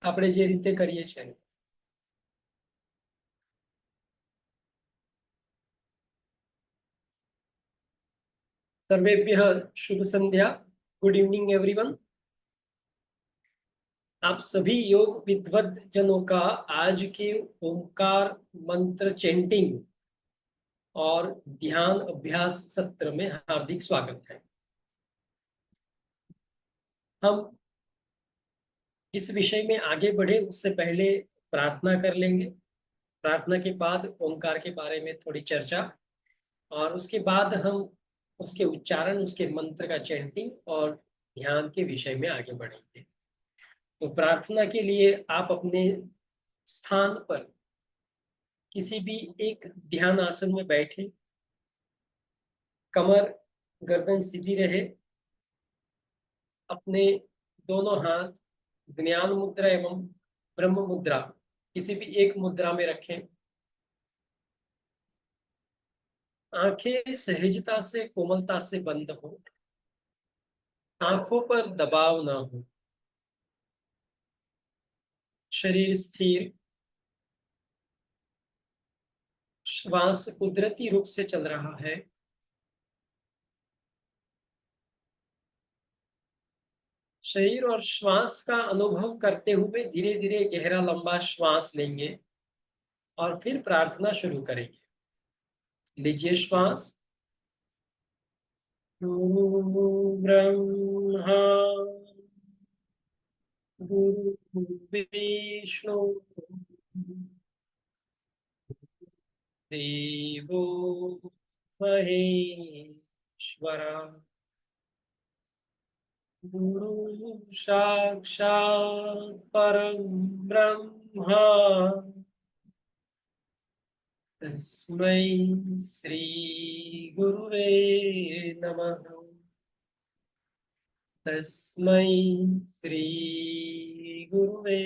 આપણે જે રીતે કરીએ છીએ. सर्वेभ्यः शुभ संध्या. Good evening everyone. आप सभी योग विद्वत जनों का आज के ओंकार मंत्र चैंटिंग और ध्यान अभ्यास सत्र में हार्दिक स्वागत है. हम इस विषय में आगे बढ़े उससे पहले प्रार्थना कर लेंगे. प्रार्थना के बाद ओंकार के बारे में थोड़ी चर्चा और उसके बाद हम उसके उच्चारण, उसके मंत्र का चैंटिंग और ध्यान के विषय में आगे बढ़ेंगे. तो प्रार्थना के लिए आप अपने स्थान पर किसी भी एक ध्यान आसन में बैठे, कमर गर्दन सीधी रहे, अपने दोनों हाथ ज्ञान मुद्रा एवं ब्रह्म मुद्रा किसी भी एक मुद्रा में रखें. आंखें सहजता से, कोमलता से बंद हो. आंखों पर दबाव ना हो. शरीर स्थिर. श्वास कुदरती रूप से चल रहा है. शरीर और श्वास का अनुभव करते हुए धीरे धीरे गहरा लंबा श्वास लेंगे और फिर प्रार्थना शुरू करेंगे. लीजिए श्वास. गुरु ब्रह्मा गुरु विष्णु देवो महेश्वरा. गुरु साक्षात् परम ब्रह्मा तस्मै श्री गुरुवे नमः. तस्मै श्री गुरुवे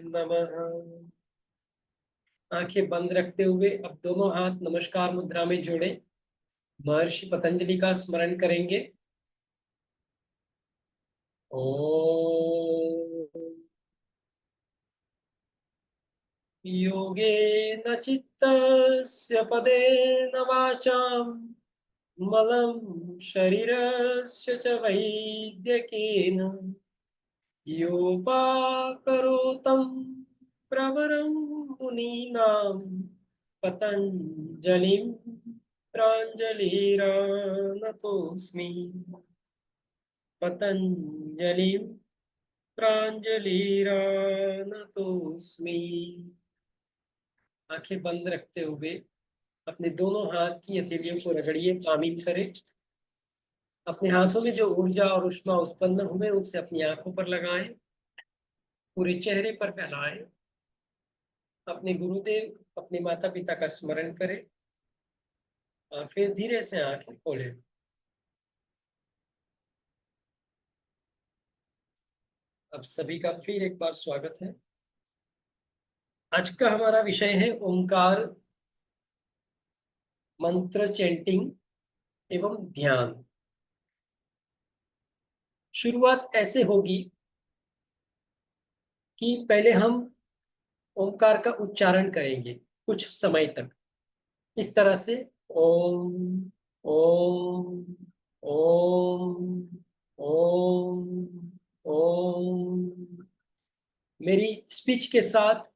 नमः. आंखें बंद रखते हुए अब दोनों हाथ नमस्कार मुद्रा में जोड़े महर्षि पतंजलि का स्मरण करेंगे. ओम योगेन चित्तस्य पदेन वाचां मलं शरीरस्य च वैद्यकेन योपाकरोतं प्रवरं मुनीनां पतञ्जलिं प्राञ्जलिरानतोऽस्मि. पतञ्जलिं प्राञ्जलिरानतोऽस्मि. आंखें बंद रखते हुए अपने दोनों हाथ की हथेलियों को रगड़िए, शामिल करें. अपने हाथों में जो ऊर्जा और उष्मा उत्पन्न हुए उससे अपनी आंखों पर लगाएं, पूरे चेहरे पर फैलाएं. अपने गुरुदेव, अपने माता पिता का स्मरण करें और फिर धीरे से आंखें खोलें. अब सभी का फिर एक बार स्वागत है. आज का हमारा विषय है ओंकार मंत्र चैंटिंग एवं ध्यान. शुरुआत ऐसे होगी कि पहले हम ओंकार का उच्चारण करेंगे कुछ समय तक इस तरह से. ओम ओम ओम ओम ओम. मेरी स्पीच के साथ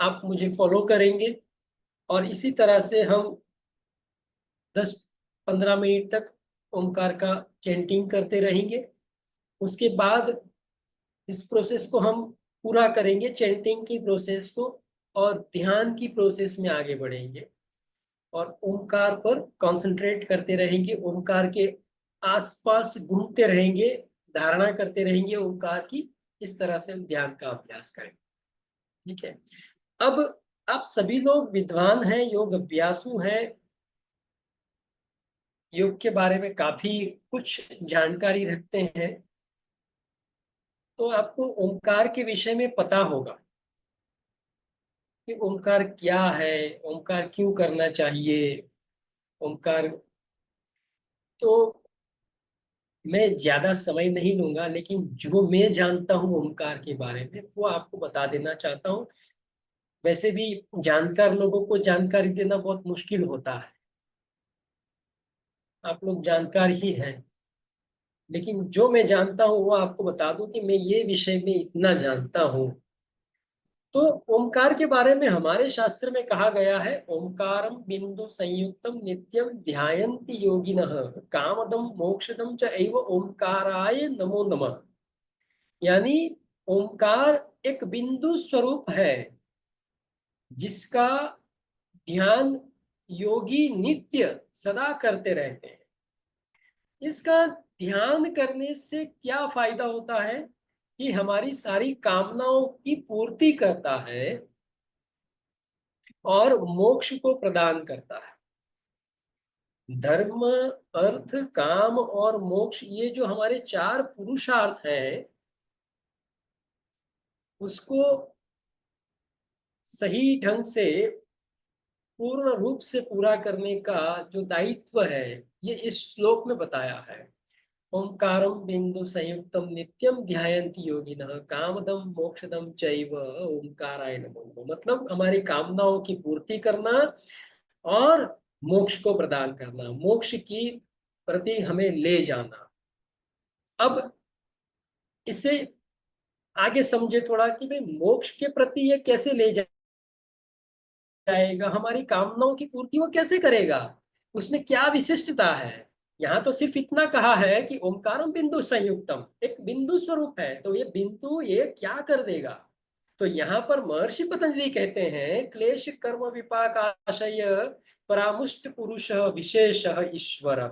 आप मुझे फॉलो करेंगे और इसी तरह से हम 10-15 मिनट तक ओंकार का चैंटिंग करते रहेंगे. उसके बाद इस प्रोसेस को हम पूरा करेंगे, चैंटिंग की प्रोसेस को, और ध्यान की प्रोसेस में आगे बढ़ेंगे और ओंकार पर कंसंट्रेट करते रहेंगे. ओंकार के आसपास घूमते रहेंगे, धारणा करते रहेंगे ओंकार की. इस तरह से हम ध्यान का अभ्यास करेंगे. ठीक है. अब आप सभी लोग विद्वान हैं, योग अभ्यासु हैं, योग के बारे में काफी कुछ जानकारी रखते हैं, तो आपको ओंकार के विषय में पता होगा कि ओंकार क्या है, ओंकार क्यों करना चाहिए. ओंकार तो मैं ज्यादा समय नहीं लूंगा, लेकिन जो मैं जानता हूँ ओमकार के बारे में वो आपको बता देना चाहता हूँ। वैसे भी जानकार लोगों को जानकारी देना बहुत मुश्किल होता है, आप लोग जानकार ही हैं, लेकिन जो मैं जानता हूँ वो आपको बता दूं कि मैं ये विषय में इतना जानता हूँ। तो ओमकार के बारे में हमारे शास्त्र में कहा गया है, ओमकारम बिंदु संयुक्तम नित्यम ध्यायन्ति योगिनः कामदम मोक्षदम च एव ओमकाराय नमो नमः। यानी ओमकार एक बिंदु स्वरूप है जिसका ध्यान योगी नित्य सदा करते रहते हैं। इसका ध्यान करने से क्या फायदा होता है कि हमारी सारी कामनाओं की पूर्ति करता है और मोक्ष को प्रदान करता है। धर्म, अर्थ, काम और मोक्ष, ये जो हमारे चार पुरुषार्थ हैं, उसको सही ढंग से पूर्ण रूप से पूरा करने का जो दायित्व है, ये इस श्लोक में बताया है। ओंकारम बिंदु संयुक्तम नित्यम ध्यायन्ति योगिनः कामदम मोक्षदम चैव ओंकाराय नमो नमः। मतलब हमारी कामनाओं की पूर्ति करना और मोक्ष को प्रदान करना, मोक्ष की प्रति हमें ले जाना। अब इसे आगे समझे थोड़ा कि भाई मोक्ष के प्रति ये कैसे ले जाएगा, हमारी कामनाओं की पूर्ति वो कैसे करेगा, उसमें क्या विशिष्टता है। यहाँ तो सिर्फ इतना कहा है कि ओमकारम बिंदु संयुक्तम, एक बिंदु स्वरूप है, तो ये बिंदु ये क्या कर देगा। तो यहाँ पर महर्षि पतंजलि कहते हैं, क्लेश कर्म विपाक आशय परामुष्ट पुरुष विशेष ईश्वर।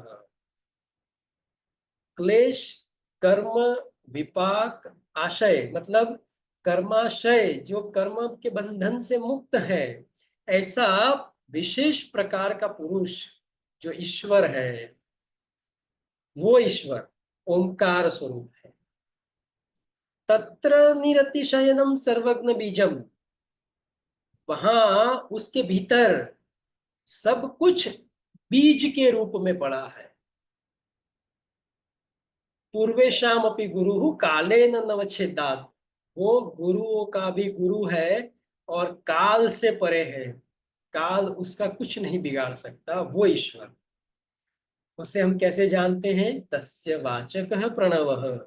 क्लेश, कर्म, विपाक, आशय मतलब कर्माशय, जो कर्म के बंधन से मुक्त है, ऐसा विशेष प्रकार का पुरुष जो ईश्वर है, वो ईश्वर ओंकार स्वरूप है। तत्र निरतिशयनम सर्वज्ञ बीजम, वहां उसके भीतर सब कुछ बीज के रूप में पड़ा है। पूर्वेशाम अपि गुरु कालेन नवच्छेदात्, वो गुरुओं का भी गुरु है और काल से परे है, काल उसका कुछ नहीं बिगाड़ सकता, वो ईश्वर। उसे हम कैसे जानते हैं, तस्य वाचकः प्रणवः,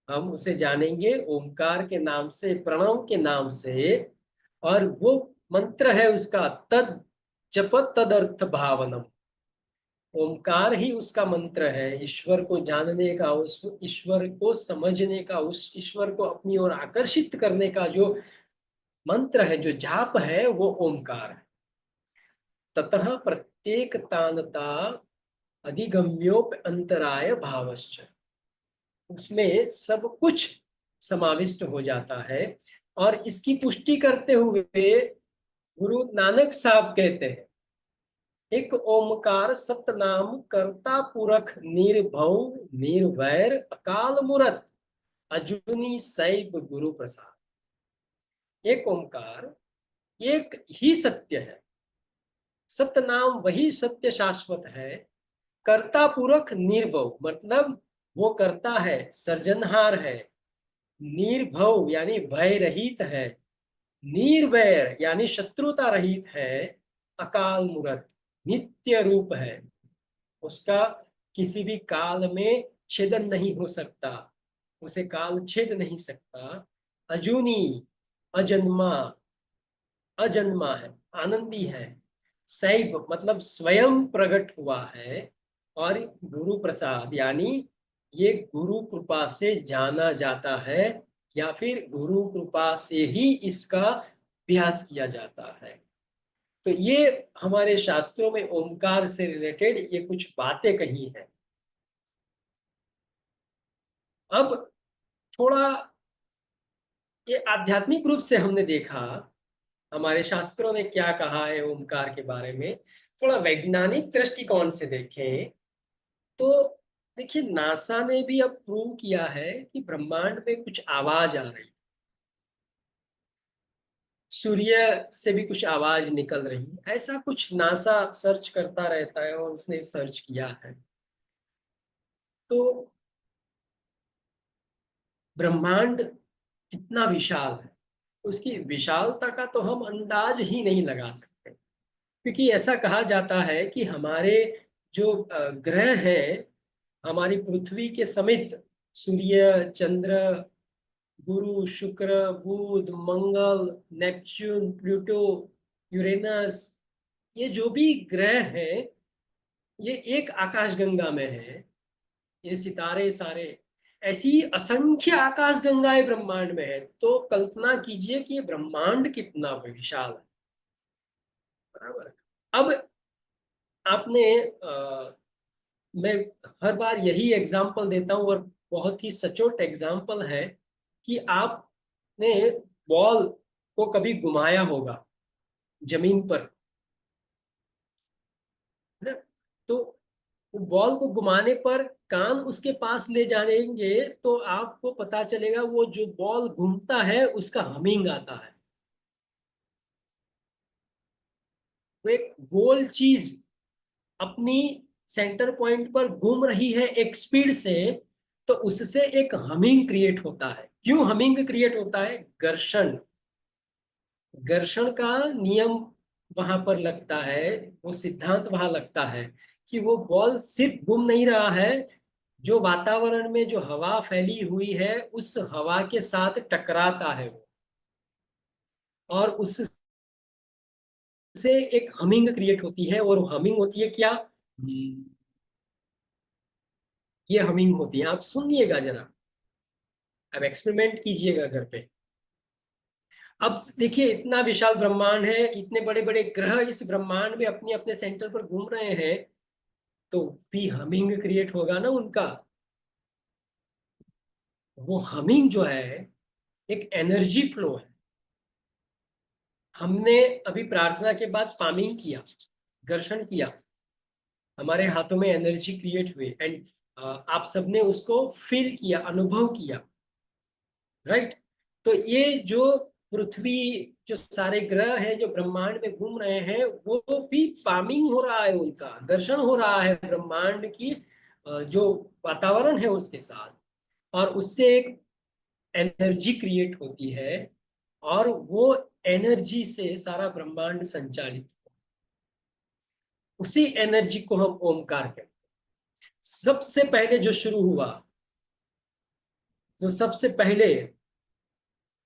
हम उसे जानेंगे ओमकार के नाम से, प्रणव के नाम से। और वो मंत्र है उसका, तद जप तदर्थ भावनम, ओमकार ही उसका मंत्र है। ईश्वर को जानने का, उस ईश्वर को समझने का, उस ईश्वर को अपनी ओर आकर्षित करने का जो मंत्र है, जो जाप है, वो ओमकार है। ततः प्रत्येक तानता अधिगम्योप अंतराय भावश्च, उसमें सब कुछ समाविष्ट हो जाता है। और इसकी पुष्टि करते हुए गुरु नानक साहब कहते हैं, एक ओमकार सतनाम कर्ता पुरख निर्भव निर्वैर अकाल मूरत अजूनी सैब गुरु प्रसाद। एक ओमकार एक ही सत्य है, सतनाम वही सत्य शाश्वत है, कर्ता पुरख निर्भव मतलब वो करता है, सर्जनहार है, निर्भव यानी भय रहित है, निर्वैर यानी शत्रुता रहित है, अकाल मूरत नित्य रूप है, उसका किसी भी काल में छेदन नहीं हो सकता, उसे काल छेद नहीं सकता। अजूनी अजन्मा, अजन्मा है, आनंदी है। सैब मतलब स्वयं प्रकट हुआ है। और गुरु प्रसाद यानी ये गुरु कृपा से जाना जाता है, या फिर गुरु कृपा से ही इसका अभ्यास किया जाता है। तो ये हमारे शास्त्रों में ओमकार से रिलेटेड ये कुछ बातें कही हैं। अब थोड़ा ये आध्यात्मिक रूप से हमने देखा, हमारे शास्त्रों ने क्या कहा है ओमकार के बारे में। थोड़ा वैज्ञानिक दृष्टिकोण से देखें तो देखिए, नासा ने भी अब प्रूव किया है कि ब्रह्मांड में कुछ आवाज आ रही, सूर्य से भी कुछ आवाज निकल रही है, ऐसा कुछ नासा सर्च करता रहता है और उसने सर्च किया है। तो ब्रह्मांड कितना विशाल है, उसकी विशालता का तो हम अंदाज ही नहीं लगा सकते। क्योंकि ऐसा कहा जाता है कि हमारे जो ग्रह हैं, हमारी पृथ्वी के समेत सूर्य, चंद्र, गुरु, शुक्र, बुध, मंगल, नेपच्यून, प्लूटो, यूरेनस, ये जो भी ग्रह हैं, ये एक आकाशगंगा में है। ये सितारे सारे ऐसी असंख्य आकाशगंगाएं ब्रह्मांड में है। तो कल्पना कीजिए कि ये ब्रह्मांड कितना विशाल है। बराबर। अब आपने मैं हर बार यही एग्जाम्पल देता हूं और बहुत ही सचोट एग्जाम्पल है कि आपने बॉल को कभी घुमाया होगा जमीन पर, है ना? तो बॉल को घुमाने पर कान उसके पास ले जाएंगे तो आपको पता चलेगा वो जो बॉल घूमता है उसका हमिंग आता है। वो एक गोल चीज अपनी सेंटर पॉइंट पर घूम रही है एक स्पीड से, तो उससे एक हमिंग क्रिएट होता है। क्यों हमिंग क्रिएट होता है? घर्षण। घर्षण का नियम वहां पर लगता है, वो सिद्धांत वहां लगता है कि वो बॉल सिर्फ घूम नहीं रहा है, जो वातावरण में जो हवा फैली हुई है उस हवा के साथ टकराता है वो, और उससे एक हमिंग क्रिएट होती है। और हमिंग होती है क्या? ये हमिंग होती है, आप सुनिएगा जरा, अब एक्सपेरिमेंट कीजिएगा घर पे। अब देखिए, इतना विशाल ब्रह्मांड है, इतने बड़े बड़े ग्रह इस ब्रह्मांड में अपने अपने सेंटर पर घूम रहे हैं, तो भी हमिंग क्रिएट होगा ना उनका। वो हमिंग जो है एक एनर्जी फ्लो है। हमने अभी प्रार्थना के बाद पामिंग किया, घर्षण किया, हमारे हाथों में एनर्जी क्रिएट हुई, एंड आप सबने उसको फील किया, अनुभव किया, राइट? तो ये जो पृथ्वी, जो सारे ग्रह हैं जो ब्रह्मांड में घूम रहे हैं, वो भी फार्मिंग हो रहा है, उनका घर्षण हो रहा है ब्रह्मांड की जो वातावरण है उसके साथ, और उससे एक एनर्जी क्रिएट होती है, और वो एनर्जी से सारा ब्रह्मांड संचालित। उसी एनर्जी को हम ओमकार कहते हैं। सबसे पहले जो शुरू हुआ, जो सबसे पहले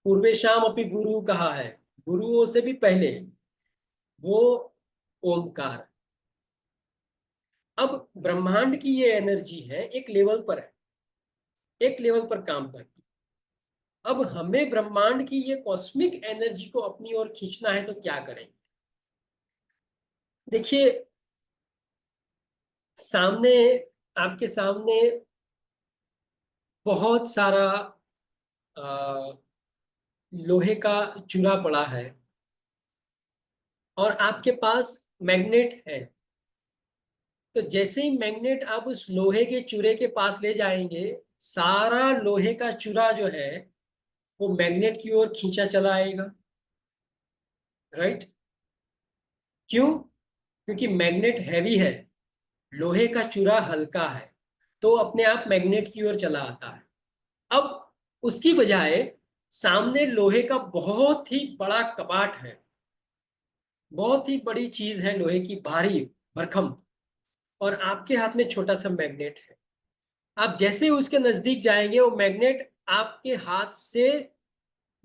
पूर्वेशाम अपि गुरु कहा है, गुरुओं से भी पहले, वो ओमकार। अब ब्रह्मांड की ये एनर्जी है, एक लेवल पर है, एक लेवल पर काम करती है। अब हमें ब्रह्मांड की ये कॉस्मिक एनर्जी को अपनी ओर खींचना है, तो क्या करेंगे? देखिए, सामने, आपके सामने बहुत सारा लोहे का चूरा पड़ा है, और आपके पास मैग्नेट है। तो जैसे ही मैग्नेट आप उस लोहे के चूरे के पास ले जाएंगे, सारा लोहे का चूरा जो है वो मैग्नेट की ओर खींचा चला आएगा, राइट? क्यों? क्योंकि मैग्नेट हैवी है, लोहे का चूरा हल्का है, तो अपने आप मैग्नेट की ओर चला आता है। अब उसकी बजाय सामने लोहे का बहुत ही बड़ा कपाट है, बहुत ही बड़ी चीज है, लोहे की भारी भरकम, और आपके हाथ में छोटा सा मैग्नेट है। आप जैसे ही उसके नजदीक जाएंगे, वो मैग्नेट आपके हाथ से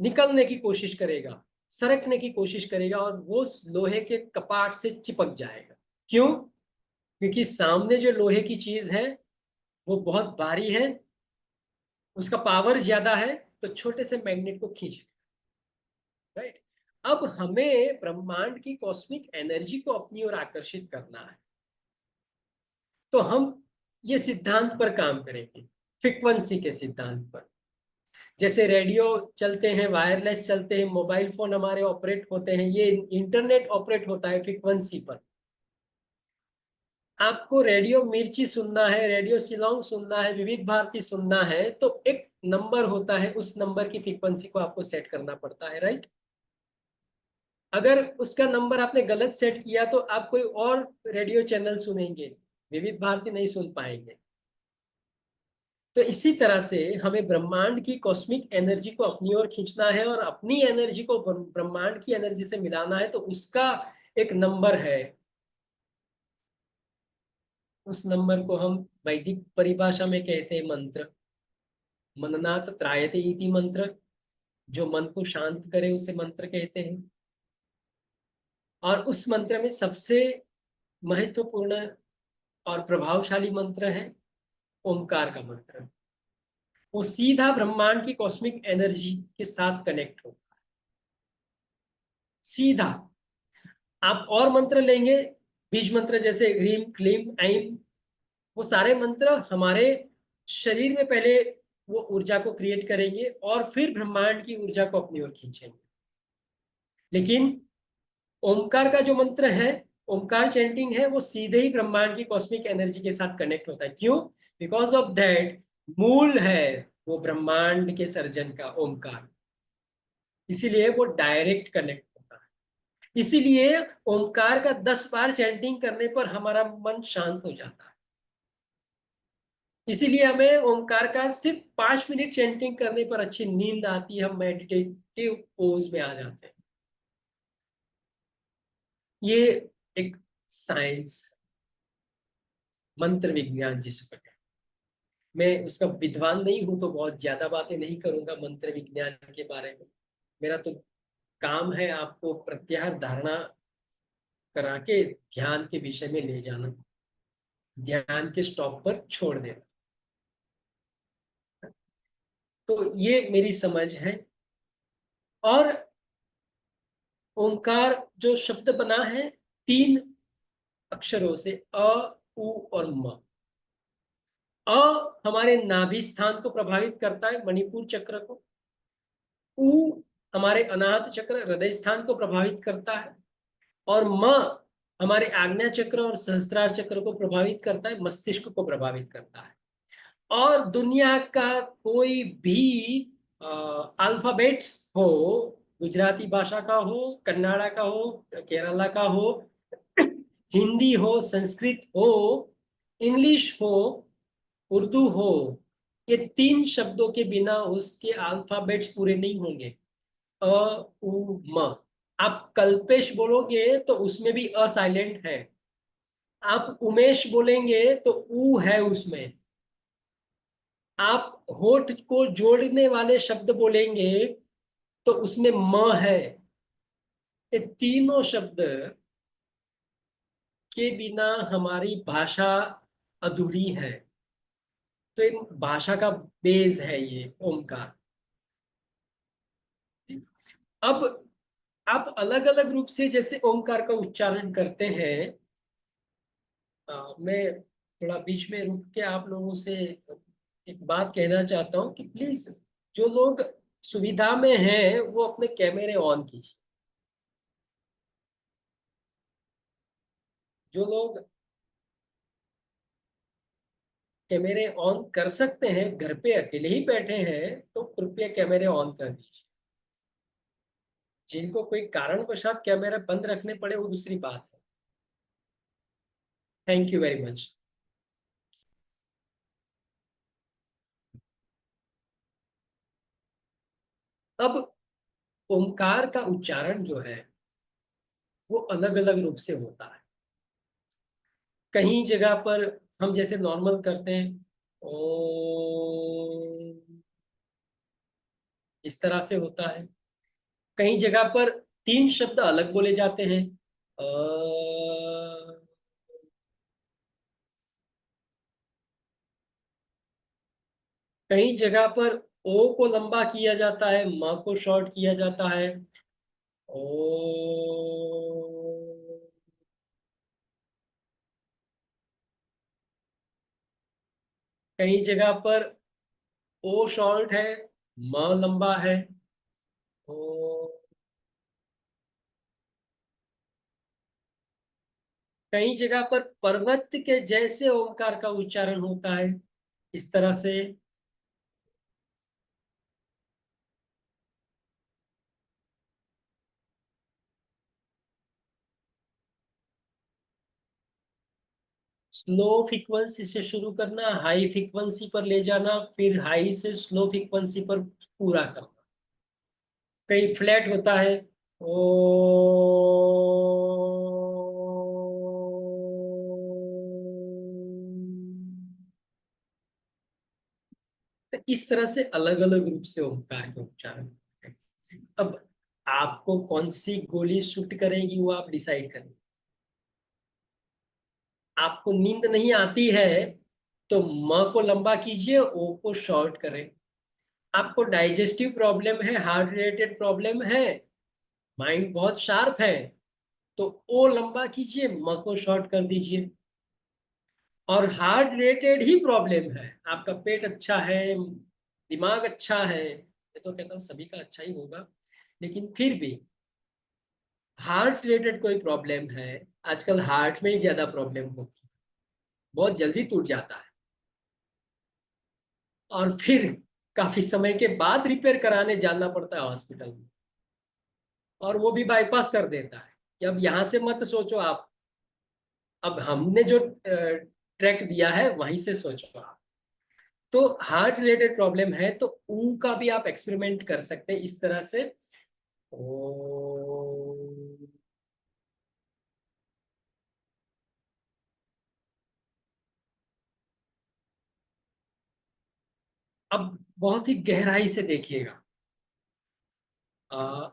निकलने की कोशिश करेगा, सरकने की कोशिश करेगा, और वो लोहे के कपाट से चिपक जाएगा। क्यों? क्योंकि सामने जो लोहे की चीज है वो बहुत भारी है, उसका पावर ज्यादा है, तो छोटे से मैग्नेट को खींच, राइट? अब हमें ब्रह्मांड की कॉस्मिक एनर्जी को अपनी ओर आकर्षित करना है, तो हम ये सिद्धांत पर काम करेंगे, फ्रीक्वेंसी के सिद्धांत पर। जैसे रेडियो चलते हैं, वायरलेस चलते हैं, मोबाइल फोन हमारे ऑपरेट होते हैं, ये इंटरनेट ऑपरेट होता है फ्रीक्वेंसी पर। आपको रेडियो मिर्ची सुनना है, रेडियो शिलोंग सुनना है, विविध भारती सुनना है, तो एक नंबर होता है, उस नंबर की फ्रीक्वेंसी को आपको सेट करना पड़ता है, राइट? अगर उसका नंबर आपने गलत सेट किया तो आप कोई और रेडियो चैनल सुनेंगे, विविध भारती नहीं सुन पाएंगे। तो इसी तरह से हमें ब्रह्मांड की कॉस्मिक एनर्जी को अपनी ओर खींचना है और अपनी एनर्जी को ब्रह्मांड की एनर्जी से मिलाना है, तो उसका एक नंबर है। उस नंबर को हम वैदिक परिभाषा में कहते हैं मंत्र। मननात् त्रायते इति मंत्र। जो मन को शांत करे उसे मंत्र कहते हैं। और उस मंत्र में सबसे महत्वपूर्ण और प्रभावशाली मंत्र है ओमकार का मंत्र। वो सीधा ब्रह्मांड की कॉस्मिक एनर्जी के साथ कनेक्ट हो, सीधा। आप और मंत्र लेंगे, बीज मंत्र जैसे ह्रीम क्लीम ऐम, वो सारे मंत्र हमारे शरीर में पहले वो ऊर्जा को क्रिएट करेंगे और फिर ब्रह्मांड की ऊर्जा को अपनी ओर खींचेंगे। लेकिन ओमकार का जो मंत्र है, ओमकार चैंटिंग है, वो सीधे ही ब्रह्मांड की कॉस्मिक एनर्जी के साथ कनेक्ट होता है। क्यों? बिकॉज ऑफ दैट मूल है वो ब्रह्मांड के सर्जन का ओमकार, इसीलिए वो डायरेक्ट कनेक्ट होता है। इसीलिए ओमकार का 10 बार चैंटिंग करने पर हमारा मन शांत हो जाता है। इसीलिए हमें ओमकार का सिर्फ 5 मिनट चैंटिंग करने पर अच्छी नींद आती है, हम मेडिटेटिव पोज में आ जाते हैं। ये एक साइंस, मंत्र विज्ञान जिसको कहते हैं। मैं उसका विद्वान नहीं हूं तो बहुत ज्यादा बातें नहीं करूंगा मंत्र विज्ञान के बारे में। मेरा तो काम है आपको प्रत्याहार धारणा करा के ध्यान के विषय में ले जाना, ध्यान के स्टॉप पर छोड़ देना। तो ये मेरी समझ है। और ओंकार जो शब्द बना है 3 अक्षरों से, अ, उ और म। अ हमारे नाभि स्थान को प्रभावित करता है, मणिपुर चक्र को। उ हमारे अनाहत चक्र हृदय स्थान को प्रभावित करता है। और म हमारे आज्ञा चक्र और सहस्त्रार चक्र को प्रभावित करता है, मस्तिष्क को प्रभावित करता है। और दुनिया का कोई भी अल्फाबेट्स हो, गुजराती भाषा का हो, कन्नाडा का हो, केरला का हो, हिंदी हो, संस्कृत हो, इंग्लिश हो, उर्दू हो, ये 3 शब्दों के बिना उसके अल्फाबेट्स पूरे नहीं होंगे। अ उ म। आप कल्पेश बोलोगे तो उसमें भी अ साइलेंट है। आप उमेश बोलेंगे तो ऊ है उसमें। आप होठ को जोड़ने वाले शब्द बोलेंगे तो उसमें म है। ये तीनों शब्द के बिना हमारी भाषा अधूरी है। तो ये भाषा का बेस है ये ओमकार। अब आप अलग अलग रूप से जैसे ओमकार का उच्चारण करते हैं। मैं थोड़ा बीच में रुक के आप लोगों से एक बात कहना चाहता हूँ कि प्लीज जो लोग सुविधा में हैं वो अपने कैमरे ऑन कीजिए। जो लोग कैमरे ऑन कर सकते हैं, घर पे अकेले ही बैठे हैं, तो कृपया कैमरे ऑन कर दीजिए। जिनको कोई कारणवशात कैमरा बंद रखने पड़े वो दूसरी बात है। Thank you very much. अब ओमकार का उच्चारण जो है वो अलग अलग रूप से होता है। कहीं जगह पर हम जैसे नॉर्मल करते हैं ओम, इस तरह से होता है। कहीं जगह पर 3 शब्द अलग बोले जाते हैं। अ, कहीं जगह पर ओ को लंबा किया जाता है, म को शॉर्ट किया जाता है। ओ, कहीं जगह पर ओ शॉर्ट है, म लंबा है। ओ, कई जगह पर पर्वत के जैसे ओंकार का उच्चारण होता है, इस तरह से। स्लो फ्रीक्वेंसी से शुरू करना, हाई फ्रीक्वेंसी पर ले जाना, फिर हाई से स्लो फ्रीक्वेंसी पर पूरा करना। कहीं फ्लैट होता है, ओ, तो इस तरह से अलग अलग रूप से ओंकार के उच्चारण होते हैं। अब आपको कौन सी गोली शूट करेगी वो आप डिसाइड करें। आपको नींद नहीं आती है तो म को लंबा कीजिए, ओ को शॉर्ट करें। आपको डाइजेस्टिव प्रॉब्लम है, हार्ट रिलेटेड प्रॉब्लम है, माइंड बहुत शार्प है, तो ओ लंबा कीजिए, म को शॉर्ट कर दीजिए। और हार्ट रिलेटेड ही प्रॉब्लम है, आपका पेट अच्छा है, दिमाग अच्छा है, मैं तो कहता हूँ सभी का अच्छा ही होगा, लेकिन फिर भी हार्ट रिलेटेड कोई प्रॉब्लम है, आजकल हार्ट में ही ज्यादा प्रॉब्लम होती है, बहुत जल्दी टूट जाता है और फिर काफी समय के बाद रिपेयर कराने जाना पड़ता है हॉस्पिटल में, और वो भी बाईपास कर देता है कि अब यहां से मत सोचो आप, अब हमने जो ट्रैक दिया है वहीं से सोचो आप। तो हार्ट रिलेटेड प्रॉब्लम है तो ऊ का भी आप एक्सपेरिमेंट कर सकते हैं इस तरह से। ओ, अब बहुत ही गहराई से देखिएगा, आ,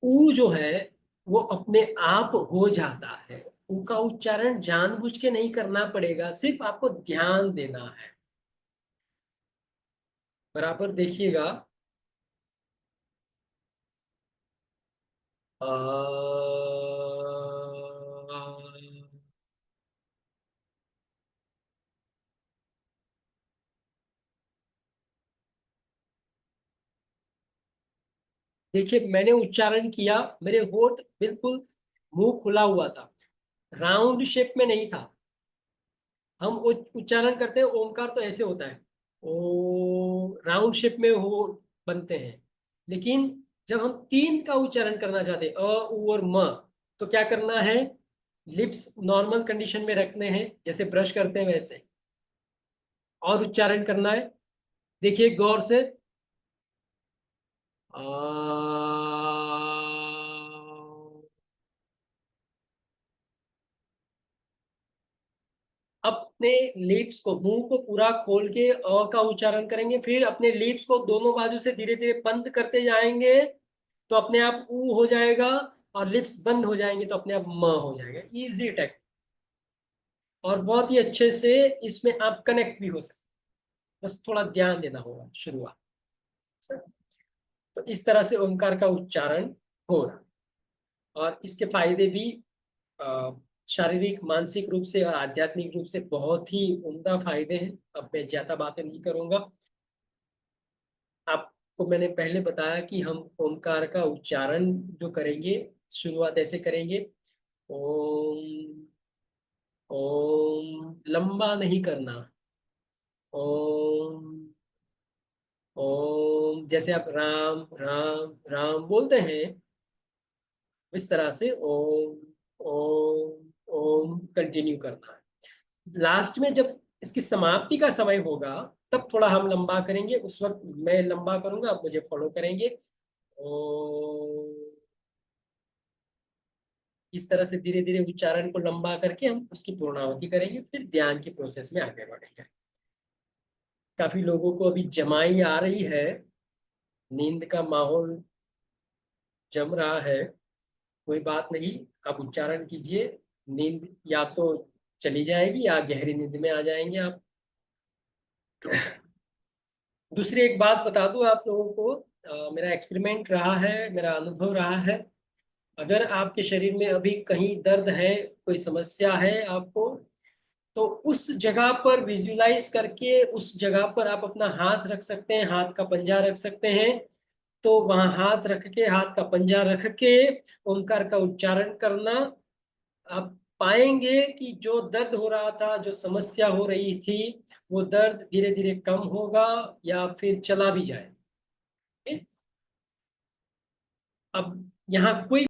ऊ जो है वो अपने आप हो जाता है। ऊ का उच्चारण जानबूझ के नहीं करना पड़ेगा, सिर्फ आपको ध्यान देना है। बराबर देखिएगा। अ, देखिए मैंने उच्चारण किया, मेरे होठ बिल्कुल, मुंह खुला हुआ था, राउंड शेप में नहीं था। हम उच्चारण करते हैं ओमकार तो ऐसे होता है, ओ राउंड शेप में हो बनते हैं। लेकिन जब हम तीन का उच्चारण करना चाहते हैं, अ उ और म, तो क्या करना है, लिप्स नॉर्मल कंडीशन में रखने हैं, जैसे ब्रश करते हैं वैसे, और उच्चारण करना है। देखिए गौर से, आ, अपने लिप्स को, मुंह को पूरा खोल के अ का उच्चारण करेंगे, फिर अपने लिप्स को दोनों बाजू से धीरे धीरे बंद करते जाएंगे, तो अपने आप ऊ हो जाएगा, और लिप्स बंद हो जाएंगे तो अपने आप म हो जाएगा। इजी टेक्निक, और बहुत ही अच्छे से इसमें आप कनेक्ट भी हो सकते हैं, बस थोड़ा ध्यान देना होगा शुरुआत से। तो इस तरह से ओंकार का उच्चारण हो रहा, और इसके फायदे भी अ, शारीरिक, मानसिक रूप से और आध्यात्मिक रूप से बहुत ही उम्दा फायदे हैं। अब मैं ज्यादा बातें नहीं करूंगा। आपको मैंने पहले बताया कि हम ओंकार का उच्चारण जो करेंगे, शुरुआत ऐसे करेंगे, ओम, ओम लंबा नहीं करना, ओम, ओम जैसे आप राम राम राम बोलते हैं, इस तरह से ओम ओम ओम कंटिन्यू करना है। लास्ट में जब इसकी समाप्ति का समय होगा, तब थोड़ा हम लंबा करेंगे, उस वक्त मैं लंबा करूंगा, आप मुझे फॉलो करेंगे। ओम, इस तरह से धीरे धीरे उच्चारण को लंबा करके हम उसकी पूर्णाहुति करेंगे, फिर ध्यान की प्रोसेस में आगे बढ़ेंगे। काफी लोगों को अभी जमाई आ रही है, नींद का माहौल जम रहा है, कोई बात नहीं, आप उच्चारण कीजिए, नींद या तो चली जाएगी या गहरी नींद में आ जाएंगे आप। दूसरी एक बात बता दूं आप लोगों को, मेरा एक्सपेरिमेंट रहा है, मेरा अनुभव रहा है, अगर आपके शरीर में अभी कहीं दर्द है, कोई समस्या है आपको, तो उस जगह पर विजुलाइज करके उस जगह पर आप अपना हाथ रख सकते हैं, हाथ का पंजा रख सकते हैं। तो वहां हाथ रख के, हाथ का पंजा रख के ओंकार का उच्चारण करना, आप पाएंगे कि जो दर्द हो रहा था, जो समस्या हो रही थी, वो दर्द धीरे धीरे कम होगा या फिर चला भी जाए। अब यहाँ कोई